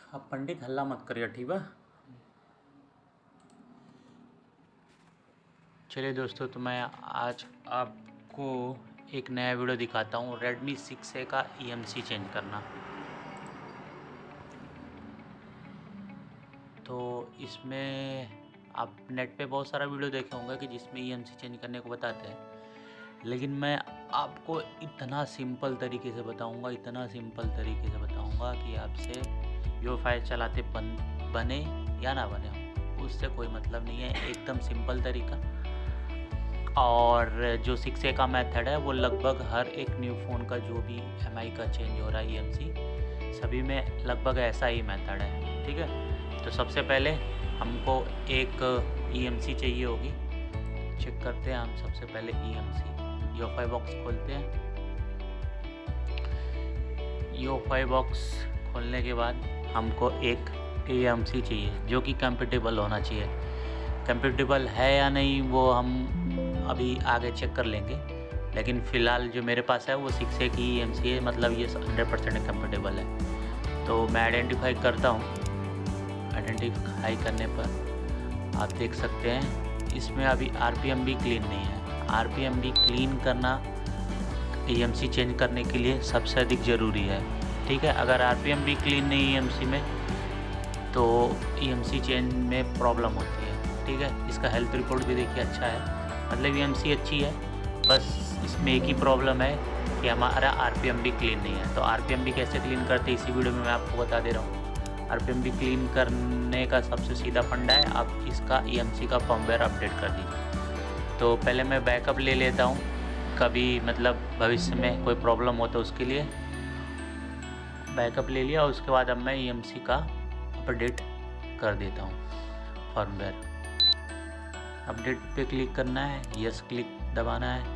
अब पंडित हल्ला मत करिए, ठीक है। चलिए दोस्तों, तो मैं आज आपको एक नया वीडियो दिखाता हूँ Redmi 6A का EMC चेंज करना। तो इसमें आप नेट पे बहुत सारा वीडियो देखे होंगे कि जिसमें EMC चेंज करने को बताते हैं, लेकिन मैं आपको इतना सिंपल तरीके से बताऊंगा कि आपसे जो फाइल चलाते बने या ना बने उससे कोई मतलब नहीं है। एकदम सिंपल तरीका। और जो 6A का मेथड है वो लगभग हर एक न्यू फ़ोन का जो भी MI का चेंज हो रहा है EMC सभी में लगभग ऐसा ही मेथड है, ठीक है। तो सबसे पहले हमको एक EMC चाहिए होगी। चेक करते हैं हम सबसे पहले EMC। UEFI बॉक्स खोलते हैं। UEFI बॉक्स खोलने के बाद हमको एक EMC चाहिए जो कि कंपैटिबल होना चाहिए। कंपैटिबल है या नहीं वो हम अभी आगे चेक कर लेंगे, लेकिन फ़िलहाल जो मेरे पास है वो 6A की EMC है, मतलब ये 100% कंपैटिबल है। तो मैं आइडेंटिफाई करता हूँ। आइडेंटिफाई करने पर आप देख सकते हैं इसमें अभी RPM भी क्लीन नहीं है। RPM भी क्लीन करना EMC चेंज करने के लिए सबसे अधिक ज़रूरी है, ठीक है। अगर RPM भी क्लीन नहीं है EMC में तो EMC चेंज में प्रॉब्लम होती है, ठीक है। इसका हेल्थ रिपोर्ट भी देखिए अच्छा है, मतलब EMC अच्छी है। बस इसमें एक ही प्रॉब्लम है कि हमारा RPM भी क्लीन नहीं है। तो RPM भी कैसे क्लीन करते हैं इसी वीडियो में मैं आपको बता दे रहा हूँ। RPM भी क्लीन करने का सबसे सीधा फंडा है, आप इसका EMC का फर्मवेयर अपडेट कर दीजिए। तो पहले मैं बैकअप ले लेता हूँ, कभी मतलब भविष्य में कोई प्रॉब्लम हो तो उसके लिए बैकअप ले लिया। उसके बाद अब मैं EMC का अपडेट कर देता हूँ फर्मवेयर। अपडेट पे क्लिक करना है, यस क्लिक दबाना है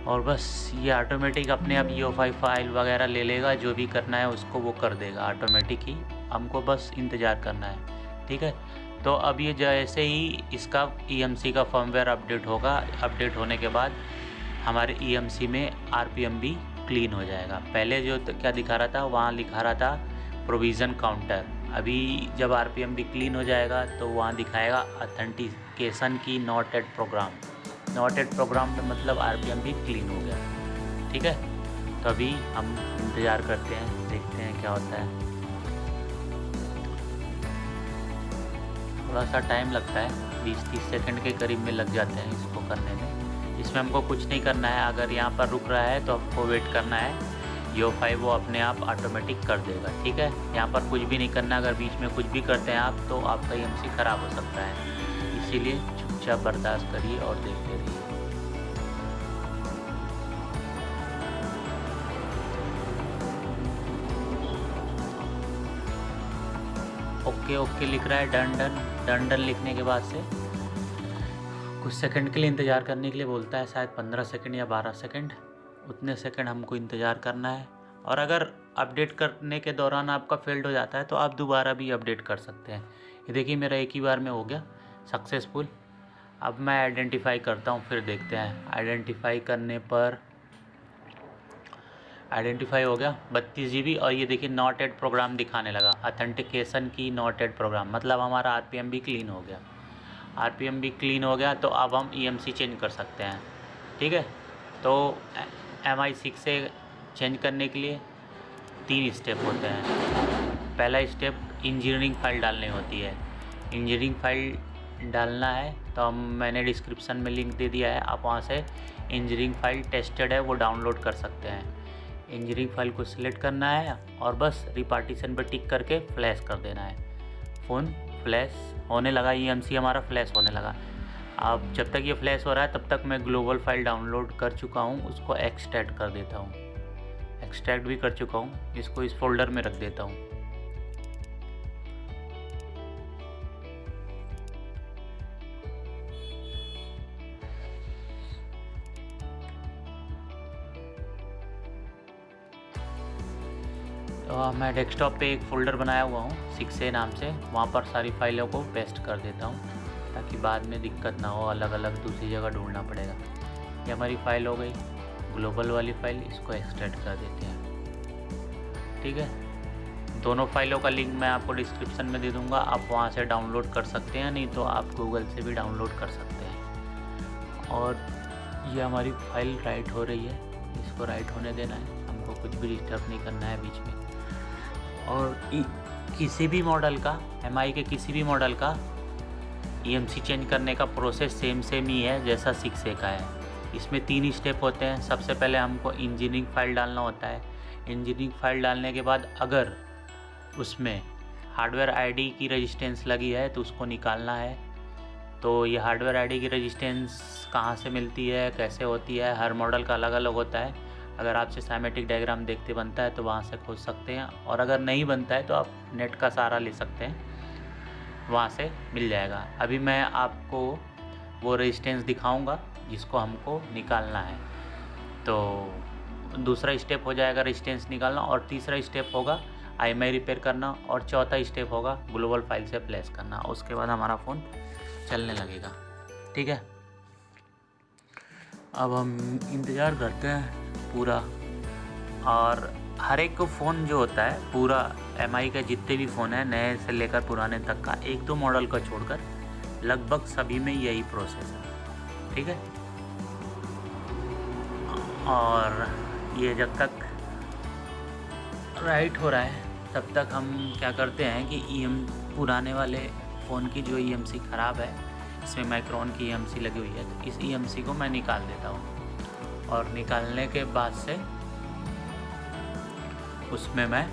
और बस ये ऑटोमेटिक अपने आप UEFI फाइल वगैरह ले लेगा। जो भी करना है उसको वो कर देगा ऑटोमेटिक ही, हमको बस इंतज़ार करना है, ठीक है। तो अब ये जैसे ही इसका EMC का फर्मवेयर अपडेट होगा, अपडेट होने के बाद हमारे EMC में RPM भी क्लीन हो जाएगा। पहले जो क्या दिखा रहा था वहाँ लिखा रहा था प्रोविज़न काउंटर। अभी जब RPM भी क्लीन हो जाएगा तो वहाँ दिखाएगा ऑथेंटिकेशन की not at program. Not at program में मतलब RPM भी क्लीन हो गया, ठीक है। तो अभी हम इंतज़ार करते हैं, देखते हैं क्या होता है। थोड़ा सा टाइम लगता है, 20-30 सेकंड के करीब में लग जाते हैं इसको करने में। इसमें हमको कुछ नहीं करना है, अगर यहाँ पर रुक रहा है तो आपको वेट करना है। UEFI वो अपने आप ऑटोमेटिक कर देगा, ठीक है। यहाँ पर कुछ भी नहीं करना। अगर बीच में कुछ भी करते हैं आप तो आपका EMC ख़राब हो सकता है, इसीलिए चुपचाप बर्दाश्त करिए और देखते रहिए। ओके ओके लिख रहा है, डन लिखने के बाद से कुछ सेकंड के लिए इंतज़ार करने के लिए बोलता है, शायद 15 सेकंड या 12 सेकंड, उतने सेकंड हमको इंतज़ार करना है। और अगर अपडेट करने के दौरान आपका फेल्ड हो जाता है तो आप दोबारा भी अपडेट कर सकते हैं। ये देखिए मेरा एक ही बार में हो गया सक्सेसफुल। अब मैं आइडेंटिफाई करता हूँ, फिर देखते हैं। आइडेंटिफाई करने पर आइडेंटिफाई हो गया 32 GB और ये देखिए नॉट एट प्रोग्राम दिखाने लगा। ऑथेंटिकेशन की नॉट एट प्रोग्राम मतलब हमारा RPM भी क्लीन हो गया। RPM भी क्लीन हो गया तो अब हम EMC चेंज कर सकते हैं, ठीक है। तो MI 6A चेंज करने के लिए 3 स्टेप होते हैं। पहला स्टेप इंजीनियरिंग फाइल डालनी होती है। इंजीनियरिंग फाइल डालना है तो मैंने डिस्क्रिप्शन में लिंक दे दिया है, आप वहाँ से इंजीनियरिंग फाइल टेस्टेड है वो डाउनलोड कर सकते हैं। इंजीनियरिंग फाइल को सिलेक्ट करना है और बस रिपार्टीशन पर टिक करके फ्लैश कर देना है। फ़ोन फ्लैश होने लगा, EMC हमारा फ्लैश होने लगा। अब जब तक ये फ्लैश हो रहा है तब तक मैं ग्लोबल फाइल डाउनलोड कर चुका हूँ, उसको एक्सट्रैक्ट कर देता हूँ। एक्सट्रैक्ट भी कर चुका हूँ, इसको इस फोल्डर में रख देता हूँ। तो मैं डेस्कटॉप पे एक फ़ोल्डर बनाया हुआ हूँ 6A नाम से, वहाँ पर सारी फाइलों को पेस्ट कर देता हूँ ताकि बाद में दिक्कत ना हो, अलग अलग दूसरी जगह ढूंढना पड़ेगा। ये हमारी फ़ाइल हो गई ग्लोबल वाली फ़ाइल, इसको एक्सट्रैक्ट कर देते हैं, ठीक है। दोनों फाइलों का लिंक मैं आपको डिस्क्रिप्शन में दे दूँगा, आप वहाँ से डाउनलोड कर सकते हैं, नहीं तो आप गूगल से भी डाउनलोड कर सकते हैं। और ये हमारी फाइल राइट हो रही है, इसको राइट होने देना है, हमको कुछ भी डिस्टर्ब नहीं करना है बीच में। और किसी भी मॉडल का, MI के किसी भी मॉडल का EMC चेंज करने का प्रोसेस सेम ही है जैसा 6A का है। इसमें 3 स्टेप होते हैं। सबसे पहले हमको इंजीनियरिंग फाइल डालना होता है। इंजीनियरिंग फाइल डालने के बाद अगर उसमें हार्डवेयर आईडी की रेजिस्टेंस लगी है तो उसको निकालना है। तो ये हार्डवेयर आईडी की रेजिस्टेंस कहाँ से मिलती है, कैसे होती है, हर मॉडल का अलग अलग होता है। अगर आपसे साइमेटिक डायग्राम देखते बनता है तो वहाँ से खोज सकते हैं, और अगर नहीं बनता है तो आप नेट का सहारा ले सकते हैं, वहाँ से मिल जाएगा। अभी मैं आपको वो रेजिस्टेंस दिखाऊंगा जिसको हमको निकालना है। तो दूसरा स्टेप हो जाएगा रेजिस्टेंस निकालना, और तीसरा स्टेप होगा IMEI रिपेयर करना, और चौथा स्टेप होगा ग्लोबल फाइल से प्लेस करना। उसके बाद हमारा फ़ोन चलने लगेगा। ठीक है, अब हम इंतज़ार करते हैं पूरा। और हर एक फ़ोन जो होता है पूरा MI का जितने भी फ़ोन है, नए से लेकर पुराने तक का, 1-2 मॉडल का छोड़कर लगभग सभी में यही प्रोसेस है। ठीक है, और ये जब तक राइट हो रहा है तब तक हम क्या करते हैं कि पुराने वाले फ़ोन की जो EMC ख़राब है, इसमें माइक्रोन की EMC लगी हुई है, तो इस EMC को मैं निकाल देता हूँ। और निकालने के बाद से उसमें मैं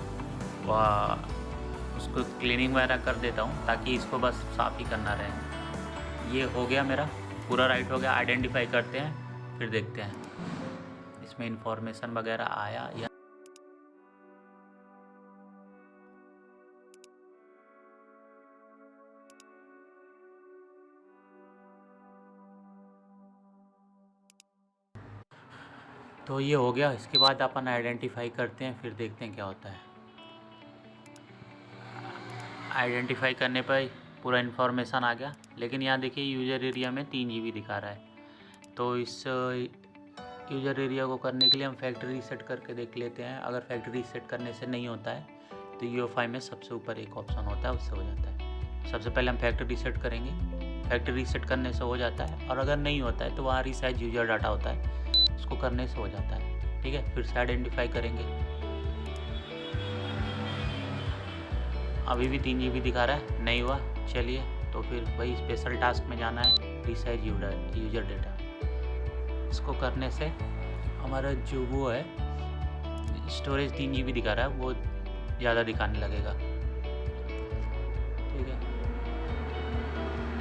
उसको क्लीनिंग वगैरह कर देता हूँ, ताकि इसको बस साफ़ ही करना रहे। ये हो गया, मेरा पूरा राइट हो गया। आइडेंटिफाई करते हैं, फिर देखते हैं इसमें इंफॉर्मेशन वगैरह आया या तो ये हो गया। इसके बाद अपन आइडेंटिफाई करते हैं, फिर देखते हैं क्या होता है। आइडेंटिफाई करने पर पूरा इन्फॉर्मेशन आ गया, लेकिन यहाँ देखिए यूज़र एरिया में 3 GB दिखा रहा है। तो इस यूज़र एरिया को करने के लिए हम फैक्ट्री रीसेट करके देख लेते हैं। अगर फैक्ट्री रीसेट करने से नहीं होता है तो UEFI में सबसे ऊपर एक ऑप्शन होता है, उससे हो जाता है। सबसे पहले हम फैक्ट्री रीसेट करेंगे, फैक्ट्री रीसेट करने से हो जाता है। और अगर नहीं होता है तो वहाँ रीसाइज यूजर डाटा होता है, उसको करने से हो जाता है। ठीक है, फिर से आइडेंटिफाई करेंगे। अभी भी 3 GB दिखा रहा है, नहीं हुआ। चलिए, तो फिर वही स्पेशल टास्क में जाना है, रीसाइज यूजर डेटा। इसको करने से हमारा जो वो है स्टोरेज 3 GB दिखा रहा है, वो ज़्यादा दिखाने लगेगा। ठीक है,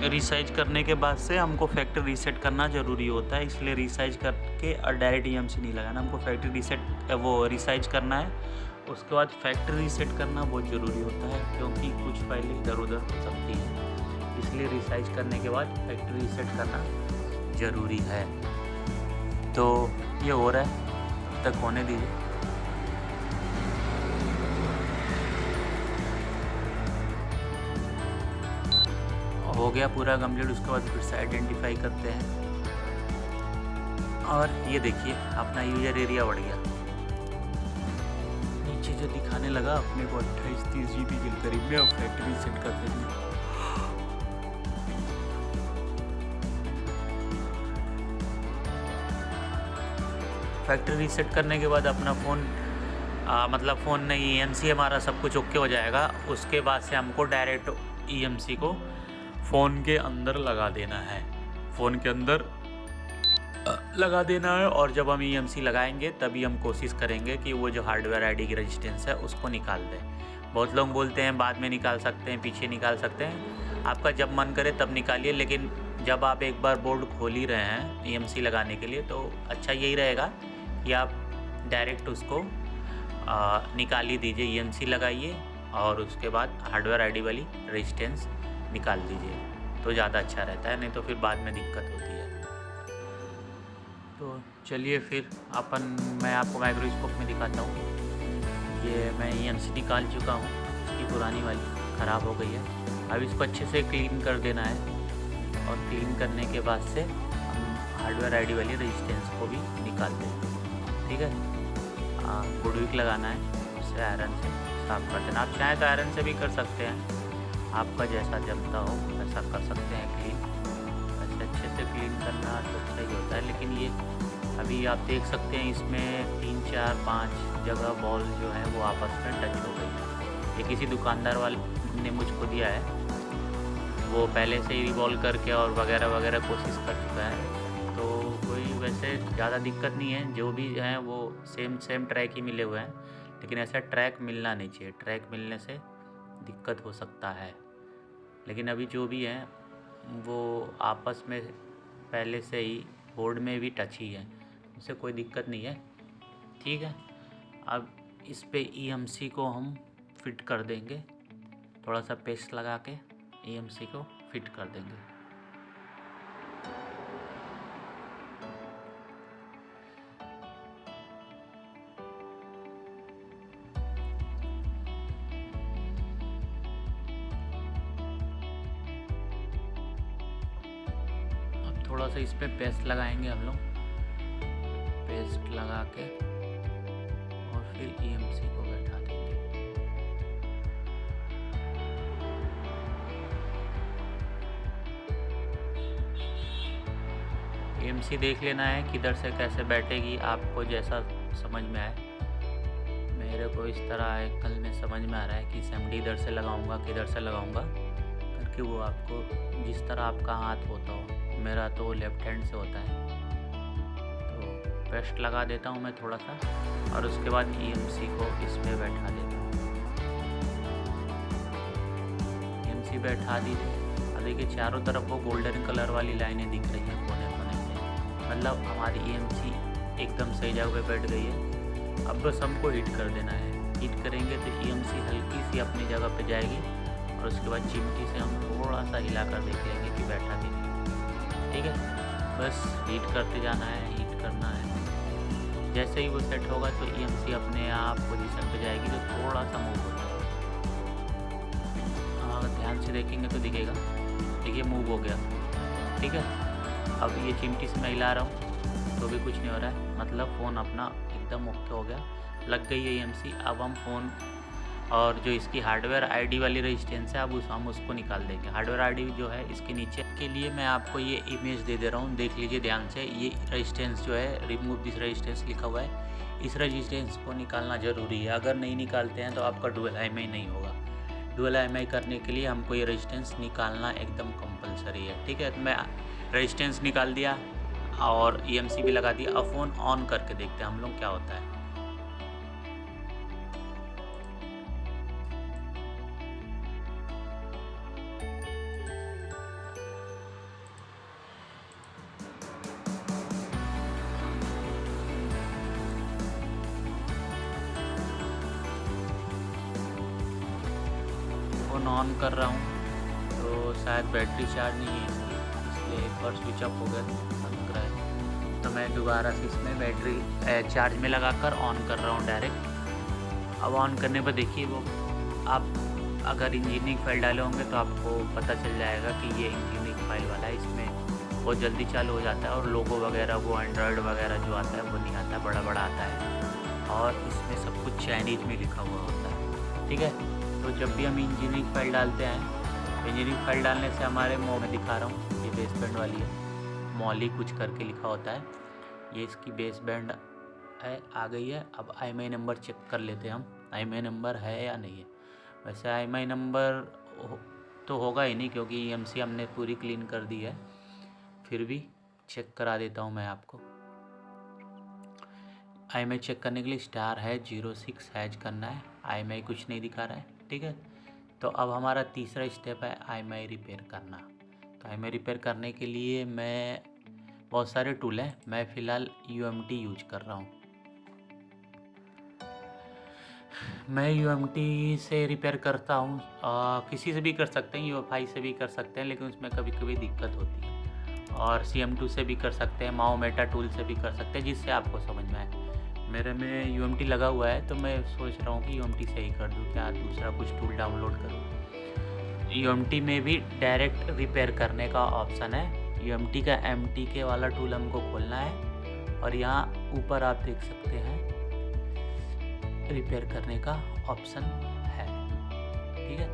रीसाइज करने के बाद से हमको फैक्ट्री रीसेट करना ज़रूरी होता है, इसलिए रीसाइज करके और डायरेक्ट EMC नहीं लगाना, हमको फैक्ट्री रीसेट वो रीसाइज करना है। उसके बाद फैक्ट्री रीसेट करना बहुत ज़रूरी होता है, क्योंकि कुछ फाइलें इधर उधर हो सकती हैं, इसलिए रीसाइज करने के बाद फैक्ट्री रीसेट करना ज़रूरी है। तो ये हो रहा है, तब तक होने दीजिए। हो गया पूरा कंप्लीट। उसके बाद फिर से आइडेंटिफाई करते हैं, और ये देखिए अपना यूजर एरिया बढ़ गया। नीचे जो दिखाने लगा अपने को 28-30 GB के करीब में, और फैक्ट्री सेट कर देंगे। फैक्ट्री रीसेट करने के बाद अपना फ़ोन मतलब फ़ोन नहीं, EMC हमारा सब कुछ ओके हो जाएगा। उसके बाद से हमको डायरेक्ट EMC को फ़ोन के अंदर लगा देना है, फ़ोन के अंदर लगा देना है। और जब हम EMC लगाएंगे तभी हम कोशिश करेंगे कि वो जो हार्डवेयर आईडी की रेजिस्टेंस है उसको निकाल दें। बहुत लोग बोलते हैं बाद में निकाल सकते हैं, पीछे निकाल सकते हैं, आपका जब मन करे तब निकालिए। लेकिन जब आप एक बार बोर्ड खोल ही रहे हैं EMC लगाने के लिए, तो अच्छा यही रहेगा कि आप डायरेक्ट उसको निकाल ही दीजिए, EMC लगाइए और उसके बाद हार्डवेयर आईडी वाली रेजिस्टेंस निकाल दीजिए, तो ज़्यादा अच्छा रहता है, नहीं तो फिर बाद में दिक्कत होती है। तो चलिए फिर मैं आपको माइक्रोस्कोप में दिखाता हूँ। ये मैं EMC निकाल चुका हूँ, इसकी पुरानी वाली ख़राब हो गई है। अब इसको अच्छे से क्लीन कर देना है, और क्लीन करने के बाद से हम हार्डवेयर आईडी वाली रेजिस्टेंस को भी निकाल देंगे। ठीक है, गुड विक लगाना है, उससे आयरन से साफ़ कर देना। आप चाहें तो आयरन से भी कर सकते हैं, आपका जैसा जमता हो वैसा कर सकते हैं क्लीन। वैसे अच्छे से क्लीन करना तो अच्छा ही होता है, लेकिन ये अभी आप देख सकते हैं इसमें 3 4 5 जगह बॉल जो है वो आपस में टच हो गई है। ये किसी दुकानदार वाले ने मुझको दिया है, वो पहले से ही रिवॉल्व करके और वगैरह वगैरह कोशिश कर चुका है, तो कोई वैसे ज़्यादा दिक्कत नहीं है। जो भी हैं वो सेम ट्रैक ही मिले हुए हैं, लेकिन ऐसा ट्रैक मिलना नहीं चाहिए। ट्रैक मिलने से दिक्कत हो सकता है, लेकिन अभी जो भी हैं वो आपस में पहले से ही बोर्ड में भी टच ही है, उससे कोई दिक्कत नहीं है। ठीक है, अब इस पे EMC को हम फिट कर देंगे, थोड़ा सा पेस्ट लगा के EMC को फिट कर देंगे। अब थोड़ा सा इस पे पेस्ट लगाएंगे हम लोग, पेस्ट लगा के और फिर EMC को बैठा देंगे। EMC देख लेना है किधर से कैसे बैठेगी, आपको जैसा समझ में आए। मेरे को इस तरह एंगल में समझ में आ रहा है कि SMD इधर से लगाऊंगा किधर से लगाऊंगा करके, वो आपको जिस तरह आपका हाथ होता हो। मेरा तो लेफ्ट हैंड से होता है, तो पेस्ट लगा देता हूँ मैं थोड़ा सा, और उसके बाद EMC को इस पर बैठा देता हूँ। EMC बैठा दीजिए। अब देखिए चारों तरफ वो गोल्डन कलर वाली लाइनें दिख रही हैं कोने कोने में, मतलब हमारी EMC एकदम सही जगह पे बैठ गई है। अब बस हमको हीट कर देना है। हीट करेंगे तो EMC हल्की सी अपनी जगह पे जाएगी, और उसके बाद चिमटी से हम थोड़ा सा हिला कर देख लेंगे कि बैठा कि नहीं। ठीक है, बस हीट करते जाना है, हीट करना है। जैसे ही वो सेट होगा तो EMC अपने आप पोजीशन पे जाएगी, तो थोड़ा सा मूव हो जाएगा। अगर ध्यान से देखेंगे तो दिखेगा, देखिए मूव हो गया। ठीक है, अब ये चिमटी से मैं हिला रहा हूँ तो भी कुछ नहीं हो रहा है, मतलब फ़ोन अपना एकदम ओके हो गया, लग गई है EMC। अब हम फ़ोन और जो इसकी हार्डवेयर ID वाली रेजिस्टेंस है, अब हम उसको निकाल देंगे। हार्डवेयर ID जो है इसके नीचे के लिए मैं आपको ये इमेज दे दे रहा हूँ, देख लीजिए ध्यान से। ये रेजिस्टेंस जो है, रिमूव दिस रेजिस्टेंस लिखा हुआ है, इस रेजिस्टेंस को निकालना ज़रूरी है। अगर नहीं निकालते हैं तो आपका डुअल IMI नहीं होगा। डुअल IMI करने के लिए हमको ये रेजिस्टेंस निकालना एकदम कंपलसरी है। ठीक है, तो मैं रेजिस्टेंस निकाल दिया और EMC भी लगा दिया। अब फ़ोन ऑन करके देखते हैं हम लोग क्या होता है। फ़ोन ऑन कर रहा हूँ तो शायद बैटरी चार्ज नहीं है इसकी, इसलिए एक बार स्विच ऑफ हो गया लग रहा है। तो मैं दोबारा से इसमें बैटरी चार्ज में लगाकर ऑन कर रहा हूँ डायरेक्ट। अब ऑन करने पर देखिए वो, आप अगर इंजीनियरिंग फाइल डाले होंगे तो आपको पता चल जाएगा कि ये इंजीनियरिंग फाइल वाला है। इसमें बहुत जल्दी चालू हो जाता है, और लोगो वगैरह वो एंड्रॉयड वगैरह जो आता है वो नहीं आता, बड़ा बड़ा आता है, और इसमें सब कुछ चाइनीज़ में लिखा हुआ होता है। ठीक है, तो जब भी हम इंजीनियरिंग फाइल डालते हैं, इंजीनियरिंग फाइल डालने से हमारे मैं दिखा रहा हूँ, ये बेस बैंड वाली है, मॉली कुछ करके लिखा होता है, ये इसकी बेस बैंड है, आ गई है। अब IMI नंबर चेक कर लेते हैं हम, IMI नंबर है या नहीं है। वैसे IMI नंबर तो होगा ही नहीं, क्योंकि EMC हमने पूरी क्लीन कर दी है, फिर भी चेक करा देता हूँ मैं आपको। IMI चेक करने के लिए *06 हैज करना है, IMI कुछ नहीं दिखा रहा है। ठीक है, तो अब हमारा तीसरा स्टेप है IMI रिपेयर करना। तो IMI रिपेयर करने के लिए मैं बहुत सारे टूल हैं, मैं फ़िलहाल UMT यूज कर रहा हूँ। मैं UMT से रिपेयर करता हूँ, किसी से भी कर सकते हैं, UEFI से भी कर सकते हैं, लेकिन उसमें कभी कभी दिक्कत होती है। और CM2 से भी कर सकते हैं, माओ मेटा टूल से भी कर सकते हैं, जिससे आपको समझ में आए। मेरे में UMT लगा हुआ है, तो मैं सोच रहा हूँ कि UMT से ही कर दूँ, क्या दूसरा कुछ टूल डाउनलोड करूँ। UMT में भी डायरेक्ट रिपेयर करने का ऑप्शन है। UMT का MTK वाला टूल हमको खोलना है, और यहाँ ऊपर आप देख सकते हैं रिपेयर करने का ऑप्शन ठीक है,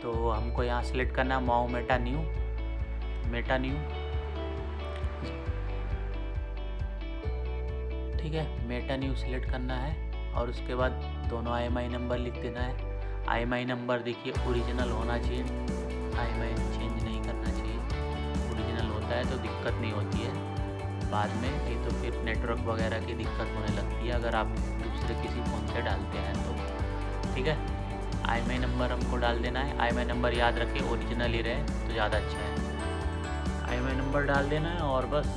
तो हमको यहाँ सेलेक्ट करना है माओ मेटा न्यू, ठीक है, मेटा न्यू सेलेक्ट करना है और उसके बाद दोनों IMEI नंबर लिख देना है। IMEI नंबर देखिए ओरिजिनल होना चाहिए, IMEI चेंज नहीं करना चाहिए, ओरिजिनल होता है तो दिक्कत नहीं होती है बाद में, ये तो फिर नेटवर्क वगैरह की दिक्कत होने लगती है अगर आप दूसरे किसी फ़ोन से डालते हैं तो, ठीक है। IMEI नंबर हमको डाल देना है, IMEI नंबर याद रखें ओरिजिनल ही रहे तो ज़्यादा अच्छा है। IMEI नंबर डाल देना है और बस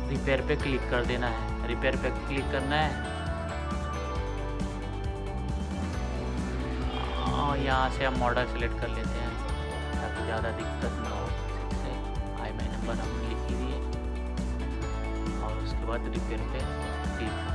रिपेयर पे क्लिक कर देना है, रिपेयर पे क्लिक करना है और यहाँ से हम मॉडल सेलेक्ट कर लेते हैं ताकि ज़्यादा दिक्कत ना हो। से IMEI नंबर हम लिख ही दिए और उसके बाद रिपेयर पे क्लिक।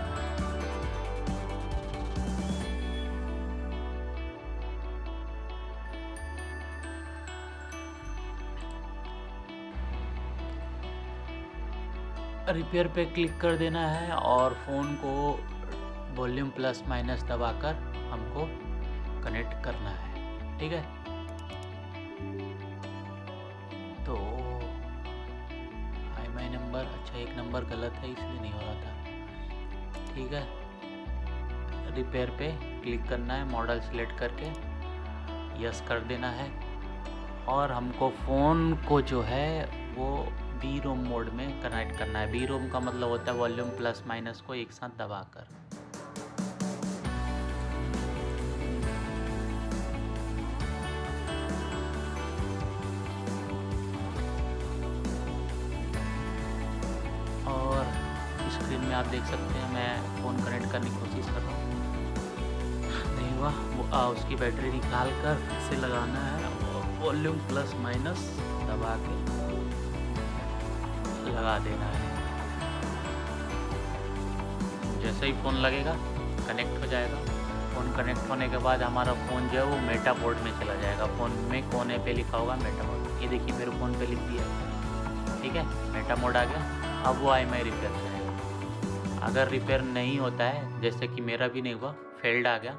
रिपेयर पे क्लिक कर देना है और फ़ोन को वॉल्यूम प्लस माइनस दबाकर हमको कनेक्ट करना है, ठीक है। तो IMEI नंबर, अच्छा एक नंबर गलत है इसलिए नहीं हो रहा था, ठीक है। रिपेयर पे क्लिक करना है, मॉडल सेलेक्ट करके यस कर देना है और हमको फ़ोन को जो है वो B-ROM मोड में कनेक्ट करना है। B-ROM का मतलब होता है वॉल्यूम प्लस माइनस को एक साथ दबाकर। और स्क्रीन में आप देख सकते हैं मैं फ़ोन कनेक्ट करने की कोशिश कर रहा हूँ, नहीं हुआ। उसकी बैटरी निकाल कर फिर से लगाना है और वॉल्यूम प्लस माइनस दबा के लगा देना है। जैसे ही फ़ोन लगेगा कनेक्ट हो जाएगा। फ़ोन कनेक्ट होने के बाद हमारा फ़ोन जो है वो मेटा मोड में चला जाएगा। फ़ोन में कोने पे लिखा होगा मेटा मोड, ये देखिए मेरे फ़ोन पे लिख दिया, ठीक है, मेटा मोड आ गया। अब वो IMEI रिपेयर करेगा। अगर रिपेयर नहीं होता है, जैसे कि मेरा भी नहीं हुआ, फेल्ड आ गया,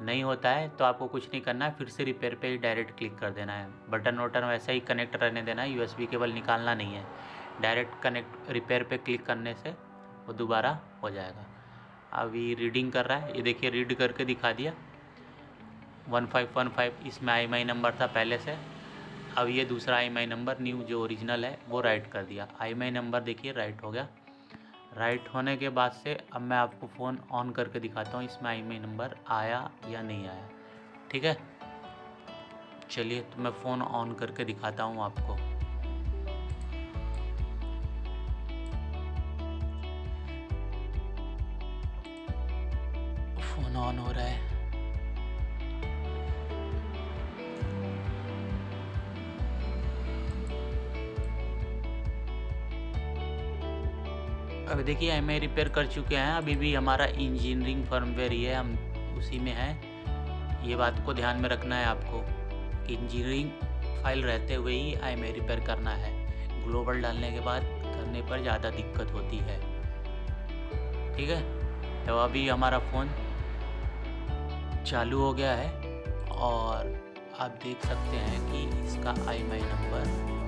नहीं होता है तो आपको कुछ नहीं करना है, फिर से रिपेयर पे ही डायरेक्ट क्लिक कर देना है। बटन वटन वैसे ही कनेक्ट रहने देना है, USB केबल निकालना नहीं है। डायरेक्ट कनेक्ट रिपेयर पे क्लिक करने से वो दोबारा हो जाएगा। अभी रीडिंग कर रहा है, ये देखिए रीड करके दिखा दिया 1515, इसमें IMEI नंबर था पहले से। अब ये दूसरा IMEI नंबर न्यू जो ओरिजिनल है वो राइट कर दिया। IMEI नंबर देखिए राइट हो गया। राइट होने के बाद से अब मैं आपको फ़ोन ऑन करके दिखाता हूँ इसमें IMEI नंबर आया या नहीं आया, ठीक है। चलिए तो मैं फ़ोन ऑन करके दिखाता हूँ आपको। फ़ोन ऑन हो रहा है। अभी देखिए IMEI रिपेयर कर चुके हैं। अभी भी हमारा इंजीनियरिंग फर्मवेयर ही है, हम उसी में हैं। ये बात को ध्यान में रखना है आपको कि इंजीनियरिंग फाइल रहते हुए ही IMEI रिपेयर करना है। ग्लोबल डालने के बाद करने पर ज़्यादा दिक्कत होती है, ठीक है। तो अभी हमारा फ़ोन चालू हो गया है और आप देख सकते हैं कि इसका IMEI नंबर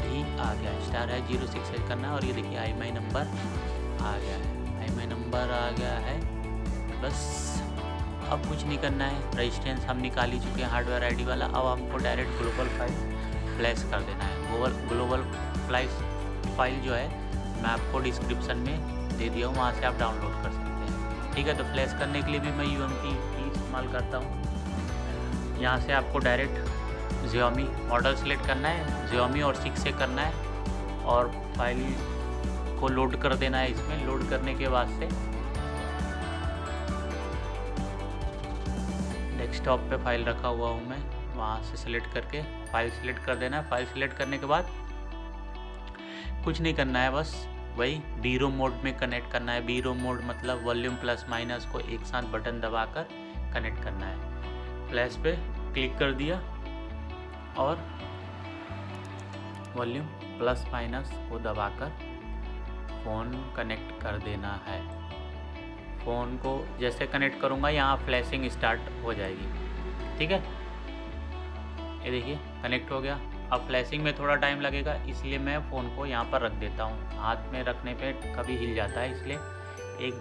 भी आ गया, स्टार है 06 करना है और ये देखिए IMEI नंबर आ गया है, IMEI नंबर आ गया है। बस अब कुछ नहीं करना है, रजिस्टेंस हम निकाल ही चुके हैं हार्डवेयर ID वाला। अब हमको डायरेक्ट ग्लोबल फाइल फ्लैश कर देना है। ग्लोबल फाइल जो है मैं आपको डिस्क्रिप्शन में दे दिया हूँ, वहाँ से आप डाउनलोड कर सकते हैं, ठीक है। तो फ्लैश करने के लिए भी मैं UMP की इस्तेमाल करता हूँ। यहाँ से आपको डायरेक्ट Xiaomi मॉडल सेलेक्ट करना है, Xiaomi और 6 से करना है और फाइल को लोड कर देना है। इसमें लोड करने के बाद से डेस्कटॉप पे फाइल रखा हुआ हूँ मैं, वहाँ से सिलेक्ट करके फाइल सेलेक्ट कर देना है। फाइल सेलेक्ट करने के बाद कुछ नहीं करना है, बस वही B-ROM मोड में कनेक्ट करना है। B-ROM मोड मतलब वॉल्यूम प्लस माइनस को एक साथ बटन दबाकर कनेक्ट करना है। फ्लैश पे क्लिक कर दिया और वॉल्यूम प्लस माइनस को दबाकर फ़ोन कनेक्ट कर देना है। फ़ोन को जैसे कनेक्ट करूँगा यहाँ फ्लैशिंग स्टार्ट हो जाएगी। ठीक है, ये देखिए कनेक्ट हो गया। अब फ्लैशिंग में थोड़ा टाइम लगेगा, इसलिए मैं फ़ोन को यहाँ पर रख देता हूँ। हाथ में रखने पे कभी हिल जाता है, इसलिए एक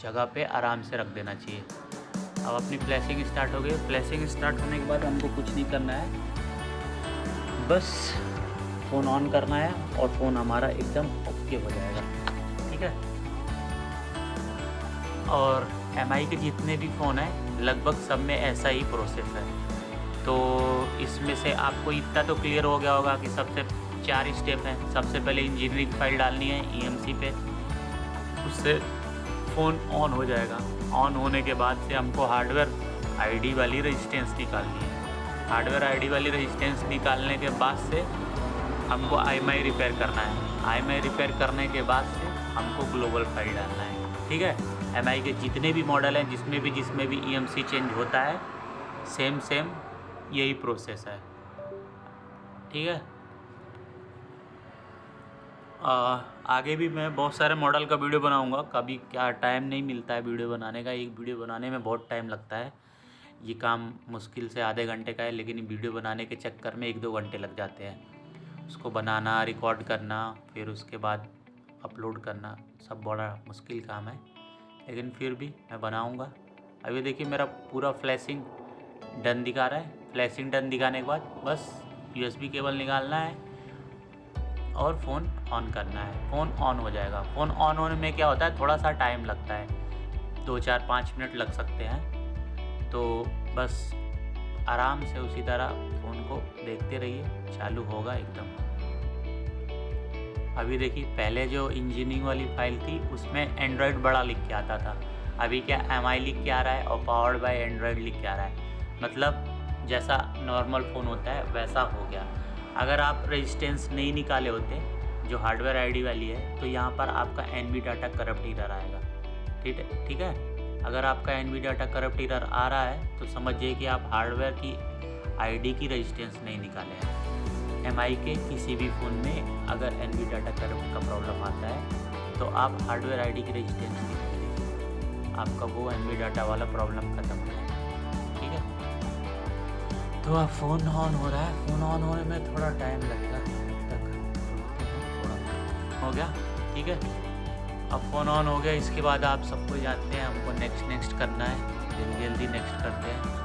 जगह पे आराम से रख देना चाहिए। अब अपनी फ्लैशिंग स्टार्ट हो गई। फ्लैशिंग स्टार्ट होने के बाद हमको कुछ नहीं करना है, बस फ़ोन ऑन करना है और फ़ोन हमारा एकदम ओके हो जाएगा। ठीक है, और एमआई के जितने भी फ़ोन हैं लगभग सब में ऐसा ही प्रोसेस है। तो इसमें से आपको इतना तो क्लियर हो गया होगा कि सबसे 4 स्टेप हैं। सबसे पहले इंजीनियरिंग फाइल डालनी है ईएमसी पे, उससे फ़ोन ऑन हो जाएगा। ऑन होने के बाद से हमको हार्डवेयर आईडी वाली रेजिस्टेंस निकालनी है। हार्डवेयर आईडी वाली रेजिस्टेंस निकालने के बाद से हमको आईएमआई रिपेयर करना है। आईएमआई रिपेयर करने के बाद से हमको ग्लोबल फाइल डालना है। ठीक है, एमआई के जितने भी मॉडल हैं जिसमें भी ईएमसी चेंज होता है, सेम यही प्रोसेस है। ठीक है, आगे भी मैं बहुत सारे मॉडल का वीडियो बनाऊंगा। कभी क्या टाइम नहीं मिलता है वीडियो बनाने का, एक वीडियो बनाने में बहुत टाइम लगता है। ये काम मुश्किल से आधे घंटे का है, लेकिन वीडियो बनाने के चक्कर में 1-2 घंटे लग जाते हैं। उसको बनाना, रिकॉर्ड करना, फिर उसके बाद अपलोड करना, सब बड़ा मुश्किल काम है, लेकिन फिर भी मैं बनाऊँगा। अभी देखिए मेरा पूरा फ्लैशिंग डन दिखा रहा है। फ्लैशिंग डन दिखाने के बाद बस यूएसबी केबल निकालना है और फ़ोन ऑन करना है। फ़ोन ऑन हो जाएगा। फ़ोन ऑन होने में क्या होता है, थोड़ा सा टाइम लगता है, 2-4-5 मिनट लग सकते हैं। तो बस आराम से उसी तरह फ़ोन को देखते रहिए, चालू होगा एकदम। अभी देखिए पहले जो इंजीनियरिंग वाली फाइल थी उसमें एंड्रॉयड बड़ा लिख के आता था, अभी क्या एमआई लिख के आ रहा है और पावर्ड बाय एंड्रॉयड लिख के आ रहा है। मतलब जैसा नॉर्मल फ़ोन होता है वैसा हो गया। अगर आप रेजिस्टेंस नहीं निकाले होते जो हार्डवेयर आईडी वाली है, तो यहाँ पर आपका एनवी डाटा करप्ट एरर आएगा। ठीक है, अगर आपका एनवी डाटा करप्ट एरर आ रहा है तो समझिए कि आप हार्डवेयर की आईडी की रेजिस्टेंस नहीं निकाले हैं। एमआई के किसी भी फ़ोन में अगर एनवी डाटा करप्ट का प्रॉब्लम आता है तो आप हार्डवेयर आईडी की रेजिस्टेंस निकाल लीजिए, आपका वो एनवी डाटा वाला प्रॉब्लम ख़त्म हो जाएगा। ठीक है, तो अब फ़ोन ऑन हो रहा है। फ़ोन ऑन होने में थोड़ा टाइम लगेगा, थोड़ा हो गया। ठीक है, अब फ़ोन ऑन हो गया। इसके बाद आप सबको जानते हैं हमको नेक्स्ट करना है। जल्दी नेक्स्ट करते हैं।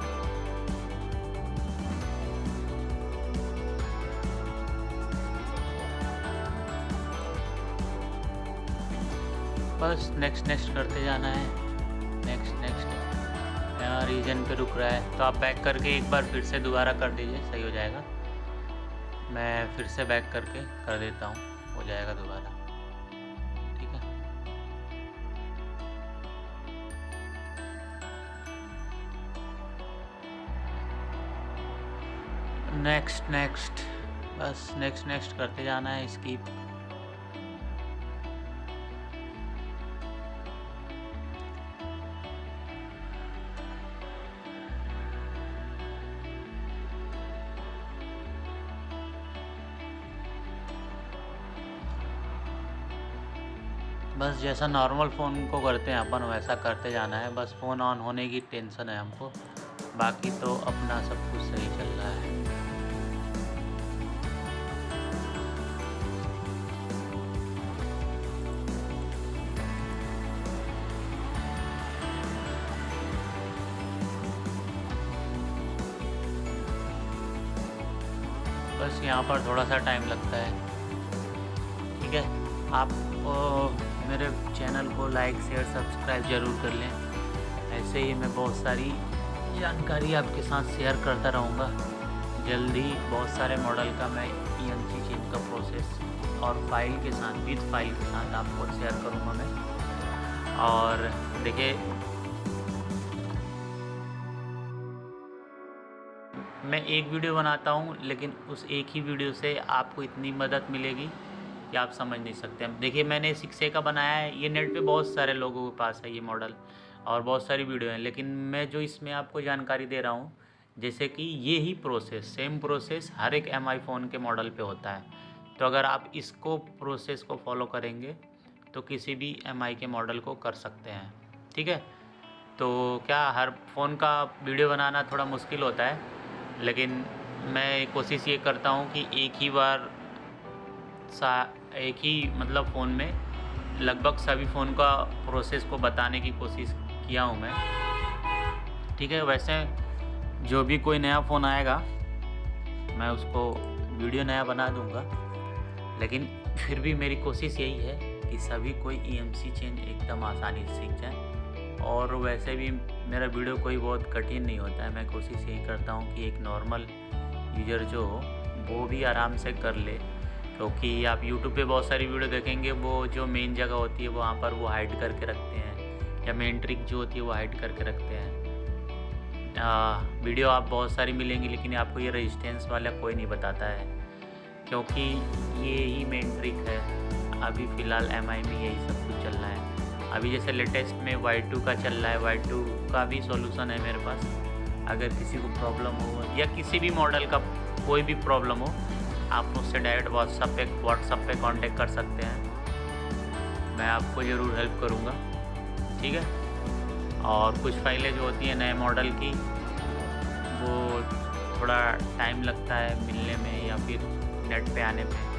बस नेक्स्ट करते जाना है। नेक्स्ट यहाँ रीजन पे रुक रहा है, तो आप बैक करके एक बार फिर से दोबारा कर दीजिए, सही हो जाएगा। मैं फिर से बैक करके कर देता हूँ, हो जाएगा दोबारा। ठीक है, नेक्स्ट बस नेक्स्ट करते जाना है। स्किप बस जैसा नॉर्मल फ़ोन को करते हैं अपन वैसा करते जाना है। बस फ़ोन ऑन होने की टेंशन है हमको, बाकी तो अपना सब कुछ सही चल रहा है। बस यहाँ पर थोड़ा सा टाइम लगता है। ठीक है, आप मेरे चैनल को लाइक शेयर सब्सक्राइब ज़रूर कर लें। ऐसे ही मैं बहुत सारी जानकारी आपके साथ शेयर करता रहूँगा। जल्दी बहुत सारे मॉडल का मैं ईएमसी चेंज का प्रोसेस और फाइल के साथ, विद फाइल के साथ आपको शेयर करूँगा मैं। और देखिए मैं एक वीडियो बनाता हूँ, लेकिन उस एक ही वीडियो से आपको इतनी मदद मिलेगी कि आप समझ नहीं सकते। देखिए मैंने 6A का बनाया है, ये नेट पे बहुत सारे लोगों के पास है ये मॉडल और बहुत सारी वीडियो हैं, लेकिन मैं जो इसमें आपको जानकारी दे रहा हूँ, जैसे कि ये ही प्रोसेस, सेम प्रोसेस हर एक एमआई फ़ोन के मॉडल पे होता है। तो अगर आप इसको प्रोसेस को फॉलो करेंगे तो किसी भी एमआई के मॉडल को कर सकते हैं। ठीक है। तो क्या हर फ़ोन का वीडियो बनाना थोड़ा मुश्किल होता है, लेकिन मैं कोशिश ये करता हूँ कि एक ही मतलब फ़ोन में लगभग सभी फ़ोन का प्रोसेस को बताने की कोशिश किया हूँ मैं। ठीक है, वैसे जो भी कोई नया फ़ोन आएगा मैं उसको वीडियो नया बना दूँगा, लेकिन फिर भी मेरी कोशिश यही है कि सभी कोई ईएमसी चेंज एकदम आसानी से सीख जाए। और वैसे भी मेरा वीडियो कोई बहुत कठिन नहीं होता है, मैं कोशिश यही करता हूँ कि एक नॉर्मल यूज़र जो हो वो भी आराम से कर ले, क्योंकि आप यूट्यूब पे बहुत सारी वीडियो देखेंगे, वो जो मेन जगह होती है वहाँ पर वो हाइड करके रखते हैं, या मेन ट्रिक जो होती है वो हाइड करके रखते हैं। वीडियो आप बहुत सारी मिलेंगी, लेकिन आपको ये रेजिस्टेंस वाला कोई नहीं बताता है, क्योंकि ये ही मेन ट्रिक है। अभी फ़िलहाल एमआई में यही सब कुछ चल रहा है। अभी जैसे लेटेस्ट में Y2 का चल रहा है, Y2 का भी सॉल्यूशन है मेरे पास। अगर किसी को प्रॉब्लम हो या किसी भी मॉडल का कोई भी प्रॉब्लम हो, आप मुझसे डायरेक्ट व्हाट्सएप पे कांटेक्ट कर सकते हैं, मैं आपको ज़रूर हेल्प करूँगा। ठीक है। और कुछ फाइलें जो होती हैं नए मॉडल की, वो थोड़ा टाइम लगता है मिलने में या फिर नेट पे आने पे।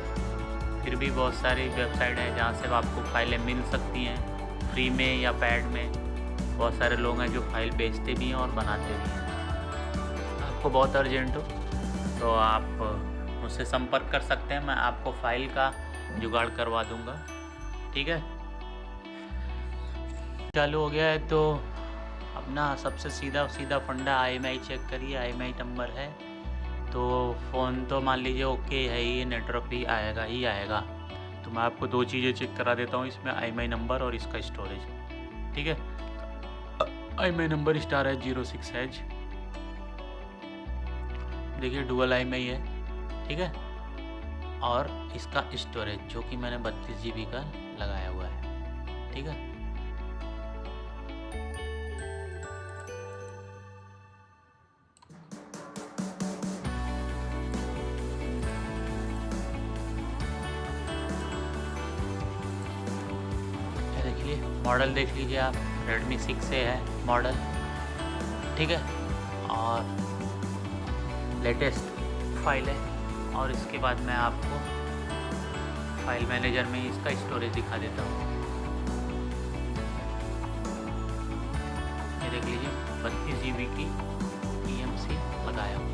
फिर भी बहुत सारी वेबसाइट हैं जहाँ से आपको फाइलें मिल सकती हैं फ्री में या पैड में। बहुत सारे लोग हैं जो फाइल बेचते भी हैं और बनाते भी हैं। आपको बहुत अर्जेंट हो तो आप मुझसे संपर्क कर सकते हैं, मैं आपको फ़ाइल का जुगाड़ करवा दूँगा। ठीक है, चालू हो गया है। तो अपना सबसे सीधा फंडा IMEI चेक करिए, IMEI नंबर है तो फ़ोन तो मान लीजिए ओके है ही, नेटवर्क भी आएगा। तो मैं आपको 2 चीज़ें चेक करा देता हूँ इसमें, IMEI नंबर और इसका स्टोरेज। ठीक है, IMEI नंबर स्टार है 06 हैज, देखिए डुअल IMEI है। ठीक है, और इसका स्टोरेज जो कि मैंने 32 GB का लगाया हुआ है। ठीक है, देखिए मॉडल देख लीजिए आप, Redmi 6A है मॉडल। ठीक है, और लेटेस्ट फाइल है। और इसके बाद मैं आपको फाइल मैनेजर में इसका स्टोरेज दिखा देता हूँ। ये देख लीजिए 32 GB की EMC लगाया हूँ।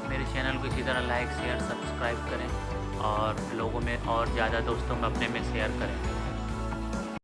मेरे चैनल को इसी तरह लाइक शेयर सब्सक्राइब करें और लोगों में और ज़्यादा दोस्तों में अपने में शेयर करें।